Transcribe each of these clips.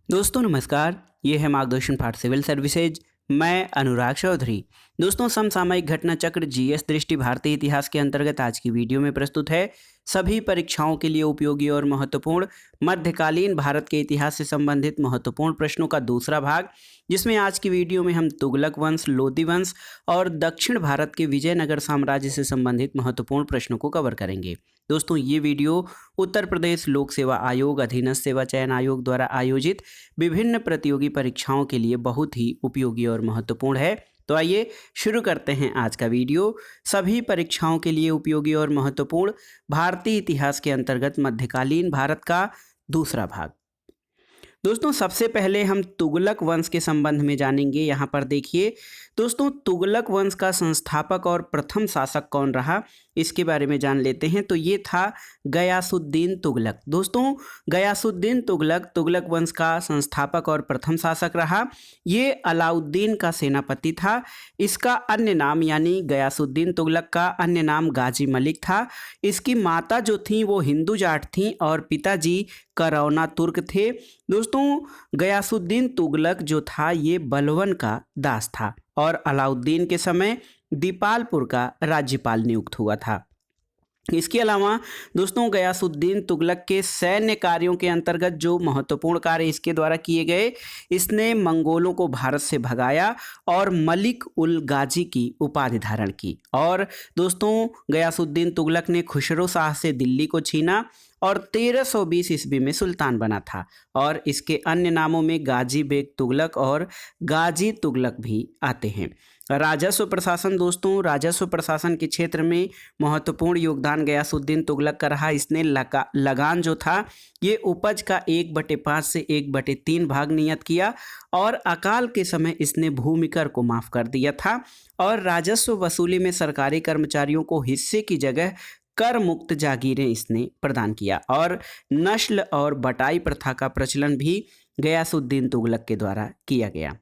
दोस्तों नमस्कार, ये है मार्गदर्शन पाठ सिविल सर्विसेज। मैं अनुराग चौधरी। दोस्तों समसामयिक घटना चक्र जीएस दृष्टि भारतीय इतिहास के अंतर्गत आज की वीडियो में प्रस्तुत है सभी परीक्षाओं के लिए उपयोगी और महत्वपूर्ण मध्यकालीन भारत के इतिहास से संबंधित महत्वपूर्ण प्रश्नों का दूसरा भाग, जिसमें आज की वीडियो में हम तुगलक वंश, लोदी वंश और दक्षिण भारत के विजयनगर साम्राज्य से संबंधित महत्वपूर्ण प्रश्नों को कवर करेंगे। दोस्तों ये वीडियो उत्तर प्रदेश लोक सेवा आयोग, अधीनस्थ सेवा चयन आयोग द्वारा आयोजित विभिन्न प्रतियोगी परीक्षाओं के लिए बहुत ही उपयोगी और महत्वपूर्ण है। तो आइए शुरू करते हैं आज का वीडियो। सभी परीक्षाओं के लिए उपयोगी और महत्वपूर्ण भारतीय इतिहास के अंतर्गत मध्यकालीन भारत का दूसरा भाग। दोस्तों सबसे पहले हम तुगलक वंश के संबंध में जानेंगे। यहाँ पर देखिए दोस्तों, तुगलक वंश का संस्थापक और प्रथम शासक कौन रहा, इसके बारे में जान लेते हैं। तो ये था गयासुद्दीन तुगलक। दोस्तों गयासुद्दीन तुगलक तुगलक वंश का संस्थापक और प्रथम शासक रहा। ये अलाउद्दीन का सेनापति था। इसका अन्य नाम यानी गयासुद्दीन तुगलक का अन्य नाम गाजी मलिक था। इसकी माता जो थी वो हिंदू जाट थी और पिताजी करौना तुर्क थे। दोस्तों गयासुद्दीन तुगलक जो था ये बलवन का दास था और अलाउद्दीन के समय दीपालपुर का राज्यपाल नियुक्त हुआ था। इसके अलावा दोस्तों गयासुद्दीन तुगलक के सैन्य कार्यों के अंतर्गत जो महत्वपूर्ण कार्य इसके द्वारा किए गए, इसने मंगोलों को भारत से भगाया और मलिक उल गाजी की उपाधि धारण की। और दोस्तों गयासुद्दीन तुगलक ने खुसरो शाह से दिल्ली को छीना और 1320 ईस्वी में सुल्तान बना था। और इसके अन्य नामों में गाजी बेग तुगलक और गाजी तुगलक भी आते हैं। राजस्व प्रशासन, दोस्तों राजस्व प्रशासन के क्षेत्र में महत्वपूर्ण योगदान गयासुद्दीन तुगलक का रहा। इसने लगान जो था ये उपज का 1/5 से 1/3 भाग नियत किया और अकाल के समय इसने भूमि कर को माफ कर दिया था। और राजस्व वसूली में सरकारी कर्मचारियों को हिस्से की जगह कर मुक्त जागीरें इसने प्रदान किया। और नस्ल और बटाई प्रथा का प्रचलन भी गयासुद्दीन तुगलक के द्वारा किया गया।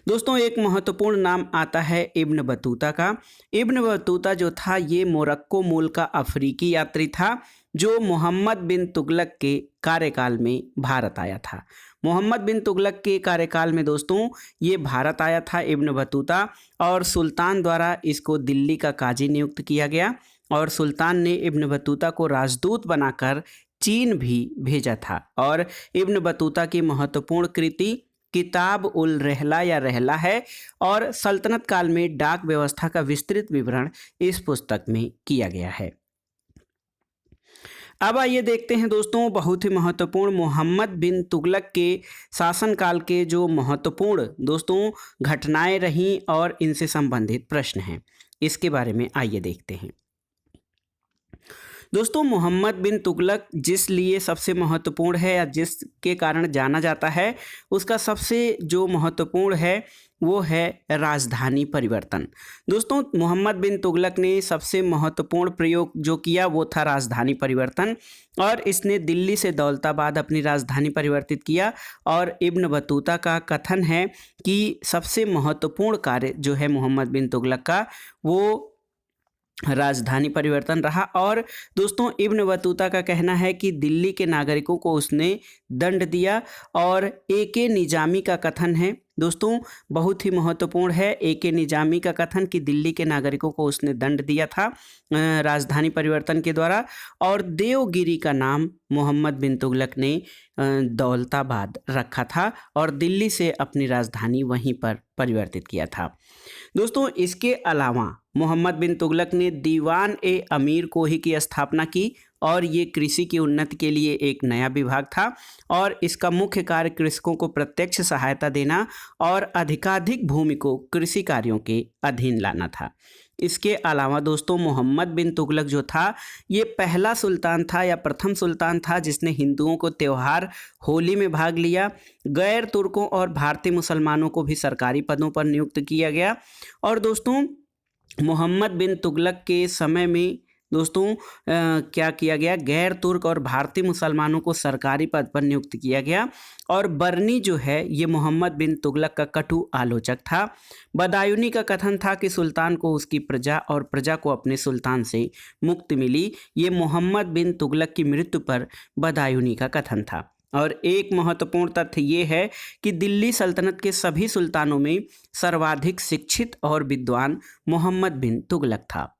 दोस्तों एक महत्वपूर्ण नाम आता है इब्न बतूता का। इब्न बतूता जो था ये मोरक्को मूल का अफ्रीकी यात्री था जो मोहम्मद बिन तुगलक के कार्यकाल में भारत आया था। मोहम्मद बिन तुगलक के कार्यकाल में दोस्तों ये भारत आया था इब्न बतूता, और सुल्तान द्वारा इसको दिल्ली का काजी नियुक्त किया गया और सुल्तान ने इब्न बतूता को राजदूत बनाकर चीन भी भेजा था। और इब्न बतूता की महत्वपूर्ण कृति किताब उल रहला या रहला है और सल्तनत काल में डाक व्यवस्था का विस्तृत विवरण इस पुस्तक में किया गया है। अब आइए देखते हैं दोस्तों बहुत ही महत्वपूर्ण मोहम्मद बिन तुगलक के शासनकाल के जो महत्वपूर्ण दोस्तों घटनाएं रहीं और इनसे संबंधित प्रश्न हैं, इसके बारे में आइए देखते हैं। दोस्तों मोहम्मद बिन तुगलक जिस लिए सबसे महत्वपूर्ण है या जिसके कारण जाना जाता है, उसका सबसे जो महत्वपूर्ण है वो है राजधानी परिवर्तन। दोस्तों मोहम्मद बिन तुगलक ने सबसे महत्वपूर्ण प्रयोग जो किया वो था राजधानी परिवर्तन, और इसने दिल्ली से दौलताबाद अपनी राजधानी परिवर्तित किया। और इब्न बतूता का कथन है कि सबसे महत्वपूर्ण कार्य जो है मोहम्मद बिन तुगलक का वो राजधानी परिवर्तन रहा। और दोस्तों इब्न बतूता का कहना है कि दिल्ली के नागरिकों को उसने दंड दिया। और एके निजामी का कथन है दोस्तों बहुत ही महत्वपूर्ण है, एके निजामी का कथन कि दिल्ली के नागरिकों को उसने दंड दिया था राजधानी परिवर्तन के द्वारा। और देवगिरी का नाम मोहम्मद बिन तुगलक ने दौलताबाद रखा था और दिल्ली से अपनी राजधानी वहीं पर परिवर्तित किया था। दोस्तों इसके अलावा मोहम्मद बिन तुगलक ने दीवान ए अमीर कोही की स्थापना की और ये कृषि की उन्नति के लिए एक नया विभाग था और इसका मुख्य कार्य कृषकों को प्रत्यक्ष सहायता देना और अधिकाधिक भूमि को कृषि कार्यों के अधीन लाना था। इसके अलावा दोस्तों मोहम्मद बिन तुगलक जो था ये पहला सुल्तान था या प्रथम सुल्तान था जिसने हिंदुओं को त्यौहार होली में भाग लिया। गैर तुर्कों और भारतीय मुसलमानों को भी सरकारी पदों पर नियुक्त किया गया। और दोस्तों मोहम्मद बिन तुगलक के समय में दोस्तों क्या किया गया, गैर तुर्क और भारतीय मुसलमानों को सरकारी पद पर नियुक्त किया गया। और बर्नी जो है ये मोहम्मद बिन तुगलक का कटु आलोचक था। बदायूनी का कथन था कि सुल्तान को उसकी प्रजा और प्रजा को अपने सुल्तान से मुक्ति मिली। ये मोहम्मद बिन तुगलक की मृत्यु पर बदायूनी का कथन था। और एक महत्वपूर्ण तथ्य ये है कि दिल्ली सल्तनत के सभी सुल्तानों में सर्वाधिक शिक्षित और विद्वान मोहम्मद बिन तुगलक था।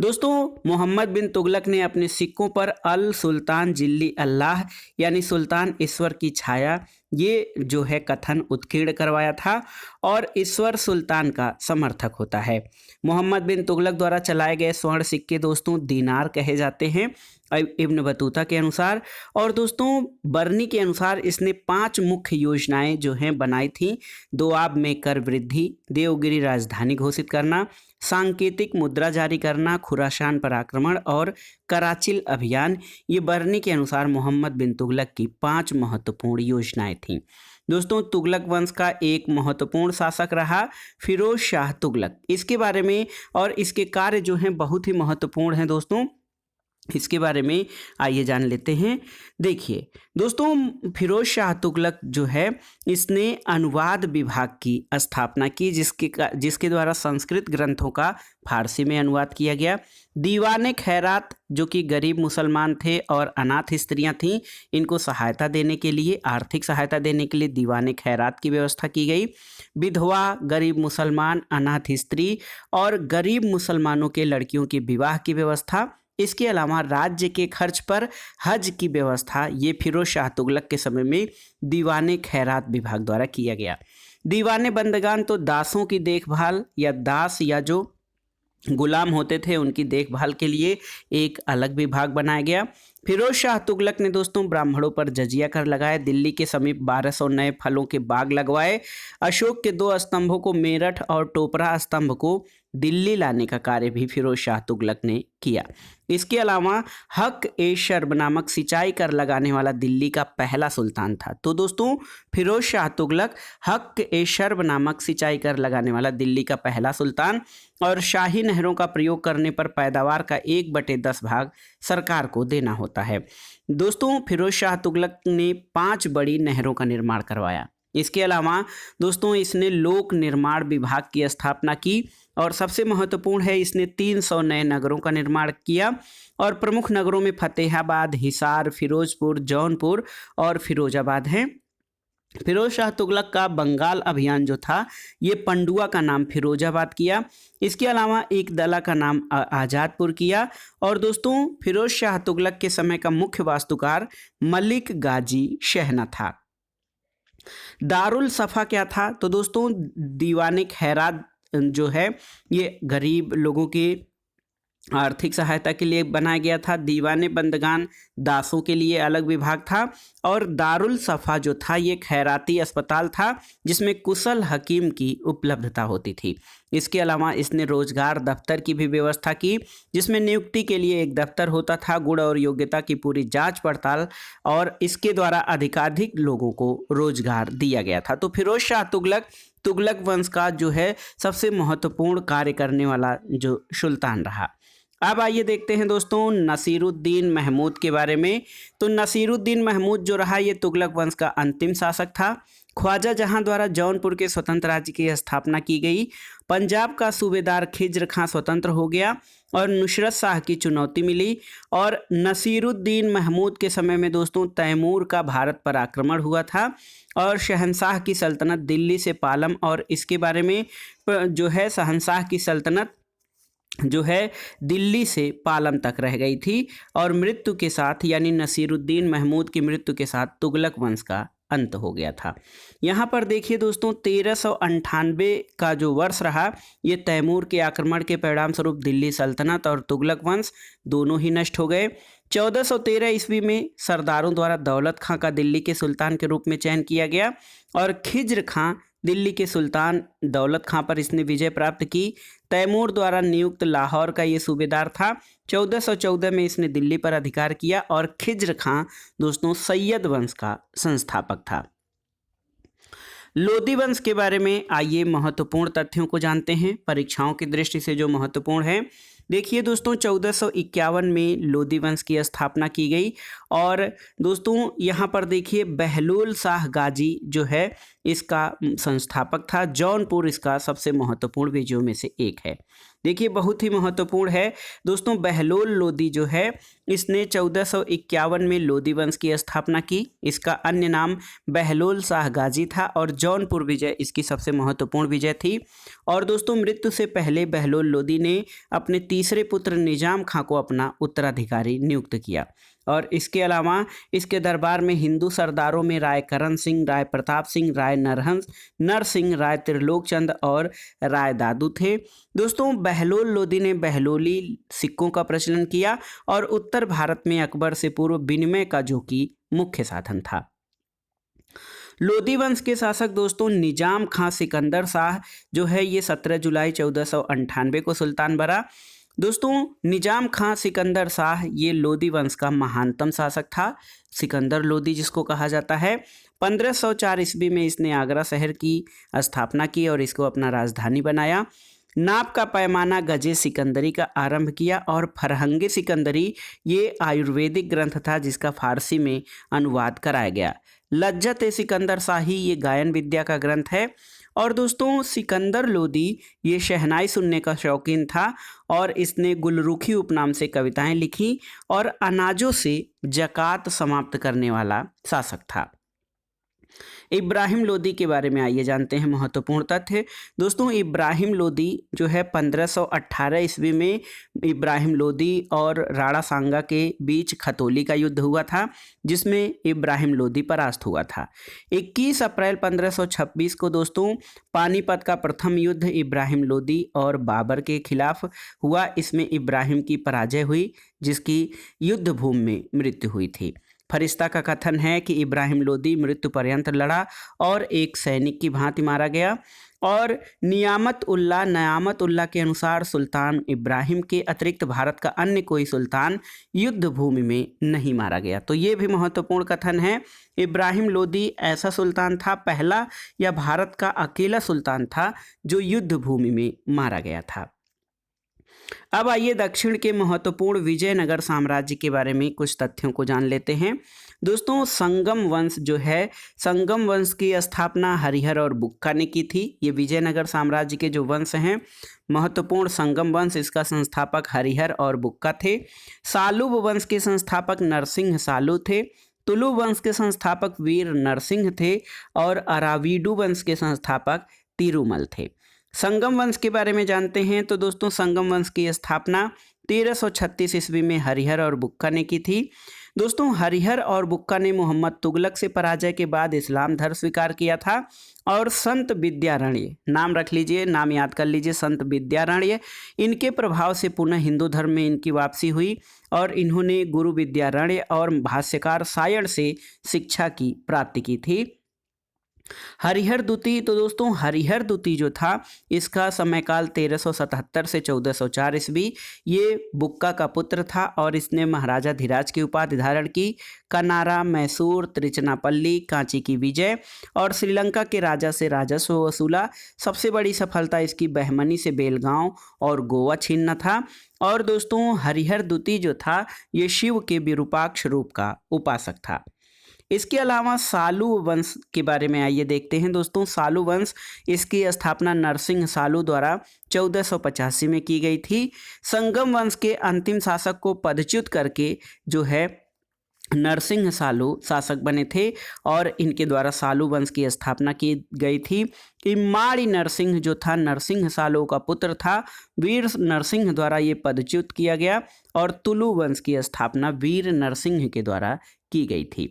दोस्तों, मोहम्मद बिन तुगलक ने अपने सिक्कों पर अल सुल्तान जिल्ली अल्लाह यानी सुल्तान ईश्वर की छाया ये जो है कथन उत्कीर्ण करवाया था और ईश्वर सुल्तान का समर्थक होता है। मोहम्मद बिन तुगलक द्वारा चलाए गए स्वर्ण सिक्के दोस्तों दीनार कहे जाते हैं इब्न बतूता के अनुसार। और दोस्तों बर्नी के अनुसार इसने 5 मुख्य योजनाएं जो हैं बनाई थी। दोआब में कर वृद्धि, देवगिरी राजधानी घोषित करना, सांकेतिक मुद्रा जारी करना, खुरासान पर आक्रमण और कराचिल अभियान। ये बर्नी के अनुसार मोहम्मद बिन तुगलक की 5 महत्वपूर्ण योजनाएं थीं। दोस्तों तुगलक वंश का एक महत्वपूर्ण शासक रहा फिरोज शाह तुगलक। इसके बारे में और इसके कार्य जो हैं बहुत ही महत्वपूर्ण हैं दोस्तों, इसके बारे में आइए जान लेते हैं। देखिए दोस्तों फिरोज शाह तुगलक जो है इसने अनुवाद विभाग की स्थापना की जिसके द्वारा संस्कृत ग्रंथों का फारसी में अनुवाद किया गया। दीवाने खैरात जो कि गरीब मुसलमान थे और अनाथ स्त्रियां थीं, इनको सहायता देने के लिए, आर्थिक सहायता देने के लिए दीवाने खैरात की व्यवस्था की गई। विधवा, गरीब मुसलमान, अनाथ स्त्री और गरीब मुसलमानों के लड़कियों के विवाह की व्यवस्था। इसके अलावा राज्य के खर्च पर हज की व्यवस्था ये फिरोज शाह तुगलक के समय में दीवाने खैरात विभाग द्वारा किया गया। दीवाने बंदगान तो दासों की देखभाल या दास या जो गुलाम होते थे उनकी देखभाल के लिए एक अलग विभाग बनाया गया। फिरोज शाह तुगलक ने दोस्तों ब्राह्मणों पर जजिया कर लगाए, दिल्ली के समीप 1200 नए फलों के बाग लगवाए, अशोक के 2 स्तंभों को मेरठ और टोपरा स्तंभ को दिल्ली लाने का कार्य भी फिरोज शाह तुगलक ने किया। इसके अलावा हक ए शर्ब नामक सिंचाई कर लगाने वाला दिल्ली का पहला सुल्तान था। तो दोस्तों फिरोज शाह तुगलक हक ए शर्ब नामक सिंचाई कर लगाने वाला दिल्ली का पहला सुल्तान और शाही नहरों का प्रयोग करने पर पैदावार का 1/10 भाग सरकार को देना होता है। दोस्तों फिरोज शाह तुगलक ने 5 बड़ी नहरों का निर्माण करवाया। इसके अलावा दोस्तों इसने लोक निर्माण विभाग की स्थापना की और सबसे महत्वपूर्ण है इसने 300 नए नगरों का निर्माण किया और प्रमुख नगरों में फतेहाबाद, हिसार, फिरोजपुर, जौनपुर और फिरोजाबाद हैं। फिरोज शाह तुगलक का बंगाल अभियान जो था ये पंडुआ का नाम फिरोजाबाद किया। इसके अलावा एक दला का नाम आज़ादपुर किया। और दोस्तों फिरोज शाह तुगलक के समय का मुख्य वास्तुकार मलिक गाजी शहना था। दारुल सफ़ा क्या था? तो दोस्तों दीवाने खैरात जो है ये गरीब लोगों की आर्थिक सहायता के लिए बनाया गया था। दीवाने बंदगान दासों के लिए अलग विभाग था और दारुल सफ़ा जो था ये खैराती अस्पताल था जिसमें कुशल हकीम की उपलब्धता होती थी। इसके अलावा इसने रोजगार दफ्तर की भी व्यवस्था की जिसमें नियुक्ति के लिए एक दफ्तर होता था, गुण और योग्यता की पूरी जांच पड़ताल और इसके द्वारा अधिकाधिक लोगों को रोजगार दिया गया था। तो फिरोज शाह तुगलक वंश का जो है सबसे महत्वपूर्ण कार्य करने वाला जो सुल्तान रहा। अब आइए देखते हैं दोस्तों नसीरुद्दीन महमूद के बारे में। तो नसीरुद्दीन महमूद जो रहा ये तुगलक वंश का अंतिम शासक था। ख्वाजा जहां द्वारा जौनपुर के स्वतंत्र राज्य की स्थापना की गई। पंजाब का सूबेदार खिज्र खां स्वतंत्र हो गया और नुसरत शाह की चुनौती मिली। और नसीरुद्दीन महमूद के समय में दोस्तों तैमूर का भारत पर आक्रमण हुआ था और शहंशाह की सल्तनत दिल्ली से पालम और इसके बारे में जो है शहंशाह की सल्तनत जो है दिल्ली से पालम तक रह गई थी और मृत्यु के साथ यानी नसीरुद्दीन महमूद की मृत्यु के साथ तुगलक वंश का अंत हो गया था। यहाँ पर देखिए दोस्तों 1398 का जो वर्ष रहा ये तैमूर के आक्रमण के परिणाम स्वरूप दिल्ली सल्तनत और तुगलक वंश दोनों ही नष्ट हो गए। 1413 ईस्वी में सरदारों द्वारा दौलत खां का दिल्ली के सुल्तान के रूप में चयन किया गया और खिज्र खां दिल्ली के सुल्तान दौलत खां पर इसने विजय प्राप्त की। तैमूर द्वारा नियुक्त लाहौर का ये सूबेदार था। 1414 में इसने दिल्ली पर अधिकार किया और खिज्र खां दोस्तों सैयद वंश का संस्थापक था। लोदी वंश के बारे में आइए महत्वपूर्ण तथ्यों को जानते हैं, परीक्षाओं की दृष्टि से जो महत्वपूर्ण है। देखिए दोस्तों 1451 में लोदी वंश की स्थापना की गई और दोस्तों यहाँ पर देखिए बहलोल शाह गाजी जो है इसका संस्थापक था। जौनपुर इसका सबसे महत्वपूर्ण विजयों में से एक है। देखिए बहुत ही महत्वपूर्ण है दोस्तों, बहलोल लोदी जो है इसने 1451 में लोदी वंश की स्थापना की। इसका अन्य नाम बहलोल शाह गाजी था और जौनपुर विजय इसकी सबसे महत्वपूर्ण विजय थी। और दोस्तों मृत्यु से पहले बहलोल लोदी ने अपने तीसरे पुत्र निजाम खां को अपना उत्तराधिकारी नियुक्त किया। और इसके अलावा इसके दरबार में हिंदू सरदारों में राय करण सिंह, राय प्रताप सिंह, राय नरहंस, नरसिंह, राय त्रिलोक चंद और राय दादू थे। दोस्तों बहलोल लोदी ने बहलोली सिक्कों का प्रचलन किया और उत्तर भारत में अकबर से पूर्व विनिमय का जो कि मुख्य साधन था। लोदी वंश के शासक दोस्तों निजाम खां सिकंदर शाह जो है ये 17 जुलाई 1498 को सुल्तान बना। दोस्तों निजाम खां सिकंदर शाह ये लोदी वंश का महानतम शासक था। सिकंदर लोदी जिसको कहा जाता है। 1504 ईस्वी में इसने आगरा शहर की स्थापना की और इसको अपना राजधानी बनाया। नाप का पैमाना गजे सिकंदरी का आरंभ किया और फरहंगे सिकंदरी ये आयुर्वेदिक ग्रंथ था जिसका फारसी में अनुवाद कराया गया। लज्जत ए सिकंदर शाही ये गायन विद्या का ग्रंथ है। और दोस्तों सिकंदर लोदी ये शहनाई सुनने का शौकीन था और इसने गुलरुखी उपनाम से कविताएं लिखी और अनाजों से जकात समाप्त करने वाला शासक था। इब्राहिम लोदी के बारे में आइए जानते हैं महत्वपूर्ण तथ्य। दोस्तों इब्राहिम लोदी जो है 1518 ईस्वी में इब्राहिम लोदी और राणा सांगा के बीच खतौली का युद्ध हुआ था जिसमें इब्राहिम लोदी परास्त हुआ था। 21 अप्रैल 1526 को दोस्तों पानीपत का प्रथम युद्ध इब्राहिम लोदी और बाबर के खिलाफ हुआ। इसमें इब्राहिम की पराजय हुई जिसकी युद्ध भूमि में मृत्यु हुई थी। फरिश्ता का कथन है कि इब्राहिम लोदी मृत्यु पर्यंत लड़ा और एक सैनिक की भांति मारा गया। और नियामत उल्लाह के अनुसार सुल्तान इब्राहिम के अतिरिक्त भारत का अन्य कोई सुल्तान युद्ध भूमि में नहीं मारा गया। तो ये भी महत्वपूर्ण कथन है। इब्राहिम लोदी ऐसा सुल्तान था, पहला या भारत का अकेला सुल्तान था जो युद्ध भूमि में मारा गया था। अब आइए दक्षिण के महत्वपूर्ण विजयनगर साम्राज्य के बारे में कुछ तथ्यों को जान लेते हैं। दोस्तों संगम वंश जो है, संगम वंश की स्थापना हरिहर और बुक्का ने की थी। ये विजयनगर साम्राज्य के जो वंश हैं महत्वपूर्ण संगम वंश, इसका संस्थापक हरिहर और बुक्का थे। सालुब वंश के संस्थापक नरसिंह सालू थे। तुलु वंश के संस्थापक वीर नरसिंह थे और अरावीडु वंश के संस्थापक तिरुमल थे। संगम वंश के बारे में जानते हैं तो दोस्तों संगम वंश की स्थापना 1336 ईस्वी में हरिहर और बुक्का ने की थी। दोस्तों हरिहर और बुक्का ने मोहम्मद तुगलक से पराजय के बाद इस्लाम धर्म स्वीकार किया था और संत विद्यारण्य, नाम रख लीजिए, नाम याद कर लीजिए, संत विद्यारण्य, इनके प्रभाव से पुनः हिंदू धर्म में इनकी वापसी हुई और इन्होंने गुरु विद्यारण्य और भाष्यकार सायण से शिक्षा की प्राप्ति की थी। हरिहर द्वितीय, तो दोस्तों हरिहर द्वितीय जो था इसका समयकाल 1377 से 1404 ईस्वी। ये बुक्का का पुत्र था और इसने महाराजा धीराज की उपाधि धारण की। कनारा, मैसूर, त्रिचनापल्ली, कांची की विजय और श्रीलंका के राजा से राजस्व वसूला। सबसे बड़ी सफलता इसकी बहमनी से बेलगांव और गोवा छीनना था। और दोस्तों हरिहर द्वितीय जो था ये शिव के विरूपाक्ष रूप का उपासक था। इसके अलावा सालू वंश के बारे में आइए देखते हैं। दोस्तों सालू वंश, इसकी स्थापना नरसिंह सालू द्वारा 1485 में की गई थी। संगम वंश के अंतिम शासक को पदच्युत करके जो है नरसिंह सालू शासक बने थे और इनके द्वारा सालू वंश की स्थापना की गई थी। इम्माड़ी नरसिंह जो था नरसिंह सालू का पुत्र था। वीर नरसिंह द्वारा ये पदच्युत किया गया और तुलु वंश की स्थापना वीर नरसिंह के द्वारा की गई थी।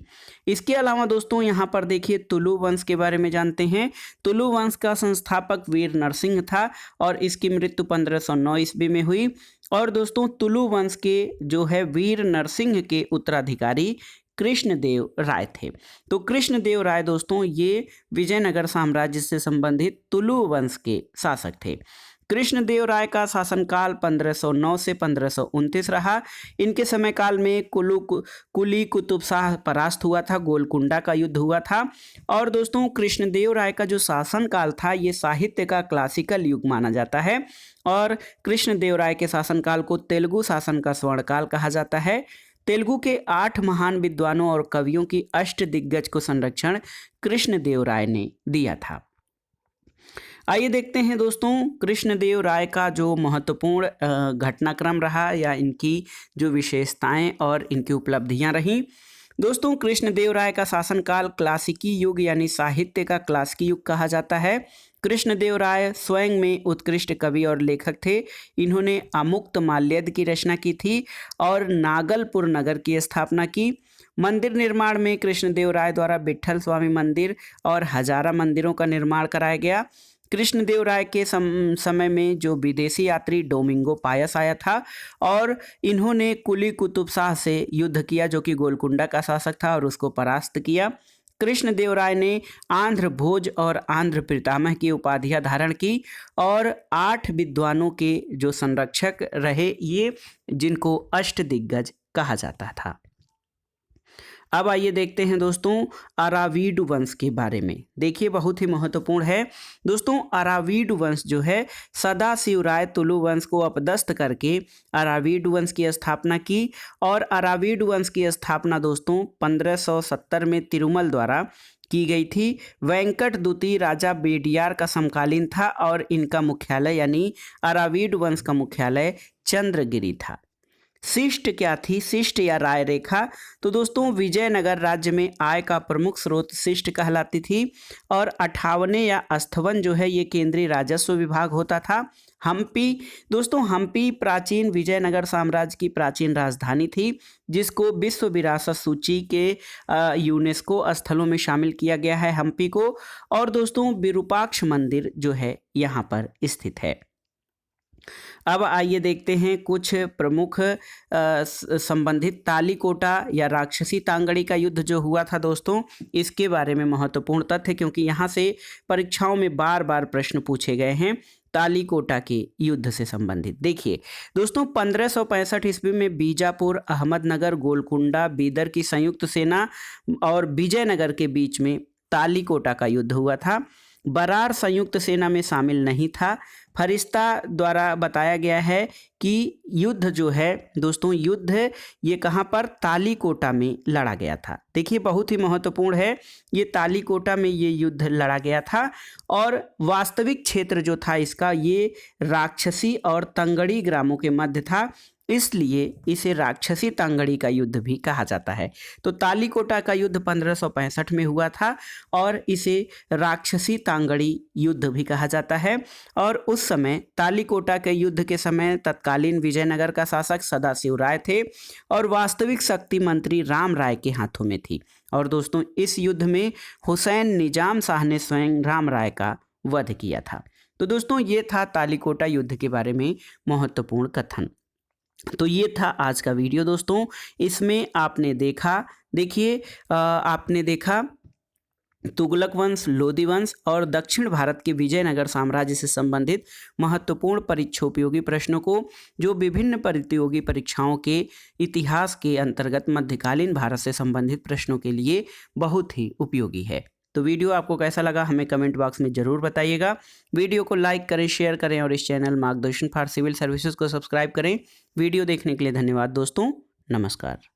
इसके अलावा दोस्तों यहाँ पर देखिए तुलु वंश के बारे में जानते हैं। तुलु वंश का संस्थापक वीर नरसिंह था और इसकी मृत्यु 1509 ईस्वी में हुई। और दोस्तों तुलु वंश के जो है वीर नरसिंह के उत्तराधिकारी कृष्णदेव राय थे। तो कृष्णदेव राय दोस्तों ये विजयनगर साम्राज्य से संबंधित तुलु वंश के शासक थे। कृष्णदेव राय का शासनकाल 1509 से 1529 रहा। इनके समय काल में कुली कुतुब शाह परास्त हुआ था, गोलकुंडा का युद्ध हुआ था। और दोस्तों कृष्णदेव राय का जो शासनकाल था ये साहित्य का क्लासिकल युग माना जाता है और कृष्णदेव राय के शासनकाल को तेलुगु शासन का स्वर्णकाल कहा जाता है। तेलुगु के 8 महान विद्वानों और कवियों की अष्टदिग्गज को संरक्षण कृष्णदेव राय ने दिया था। आइए देखते हैं दोस्तों कृष्णदेव राय का जो महत्वपूर्ण घटनाक्रम रहा या इनकी जो विशेषताएं और इनकी उपलब्धियां रहीं। दोस्तों कृष्णदेव राय का शासनकाल क्लासिकी युग यानी साहित्य का क्लासिकी युग कहा जाता है। कृष्णदेव राय स्वयं में उत्कृष्ट कवि और लेखक थे। इन्होंने अमुक्त माल्यद की रचना की थी और नागलपुर नगर की स्थापना की। मंदिर निर्माण में कृष्णदेव राय द्वारा विट्ठल स्वामी मंदिर और हजारा मंदिरों का निर्माण कराया गया। कृष्णदेव राय के समय में जो विदेशी यात्री डोमिंगो पायस आया था और इन्होंने कुली कुतुब शाह से युद्ध किया जो कि गोलकुंडा का शासक था और उसको परास्त किया। कृष्णदेव राय ने आंध्र भोज और आंध्र पितामह की उपाधियां धारण की और 8 विद्वानों के जो संरक्षक रहे ये जिनको अष्टदिग्गज कहा जाता था। अब आइए देखते हैं दोस्तों अरावीड वंश के बारे में। देखिए बहुत ही महत्वपूर्ण है दोस्तों। अरावीड वंश जो है सदाशिव राय तुलु वंश को अपदस्थ करके अरावीड वंश की स्थापना की और अरावीड वंश की स्थापना दोस्तों 1570 में तिरुमल द्वारा की गई थी। वेंकट द्वितीय राजा बेडियार का समकालीन था और इनका मुख्यालय यानी अरावीड वंश का मुख्यालय चंद्रगिरी था। शिष्ट क्या थी? शिष्ट या राय रेखा तो दोस्तों विजयनगर राज्य में आय का प्रमुख स्रोत शिष्ट कहलाती थी और 58वें या अस्थवन जो है ये केंद्रीय राजस्व विभाग होता था। हम्पी दोस्तों हम्पी प्राचीन विजयनगर साम्राज्य की प्राचीन राजधानी थी जिसको विश्व विरासत सूची के यूनेस्को स्थलों में शामिल किया गया है हम्पी को। और दोस्तों विरूपाक्ष मंदिर जो है यहाँ पर स्थित है। अब आइए देखते हैं कुछ प्रमुख संबंधित तालीकोटा या राक्षसी तांगड़ी का युद्ध जो हुआ था दोस्तों इसके बारे में महत्वपूर्ण तथ्य क्योंकि यहाँ से परीक्षाओं में बार बार प्रश्न पूछे गए हैं तालीकोटा के युद्ध से संबंधित। देखिए दोस्तों 1565 ईस्वी में बीजापुर, अहमदनगर, गोलकुंडा, बीदर की संयुक्त सेना और विजयनगर के बीच में तालीकोटा का युद्ध हुआ था। बरार संयुक्त सेना में शामिल नहीं था। फरिश्ता द्वारा बताया गया है कि युद्ध जो है दोस्तों युद्ध ये कहाँ पर तालीकोटा में लड़ा गया था। देखिए बहुत ही महत्वपूर्ण है ये तालीकोटा में ये युद्ध लड़ा गया था और वास्तविक क्षेत्र जो था इसका ये राक्षसी और तंगड़ी ग्रामों के मध्य था इसलिए इसे राक्षसी तांगड़ी का युद्ध भी कहा जाता है। तो तालीकोटा का युद्ध 1565 में हुआ था और इसे राक्षसी तांगड़ी युद्ध भी कहा जाता है। और उस समय तालीकोटा के युद्ध के समय तत्कालीन विजयनगर का शासक सदाशिव राय थे और वास्तविक शक्ति मंत्री राम राय के हाथों में थी। और दोस्तों इस युद्ध में हुसैन निजाम शाह ने स्वयं राम राय का वध किया था। तो दोस्तों ये था तालीकोटा युद्ध के बारे में महत्वपूर्ण कथन। तो ये था आज का वीडियो दोस्तों। इसमें आपने देखा तुगलक वंश, लोदी वंश और दक्षिण भारत के विजयनगर साम्राज्य से संबंधित महत्वपूर्ण परीक्षोपयोगी प्रश्नों को जो विभिन्न प्रतियोगी परीक्षाओं के इतिहास के अंतर्गत मध्यकालीन भारत से संबंधित प्रश्नों के लिए बहुत ही उपयोगी है। तो वीडियो आपको कैसा लगा हमें कमेंट बॉक्स में ज़रूर बताइएगा। वीडियो को लाइक करें, शेयर करें और इस चैनल मार्गदर्शन फॉर सिविल सर्विसेज को सब्सक्राइब करें। वीडियो देखने के लिए धन्यवाद दोस्तों। नमस्कार।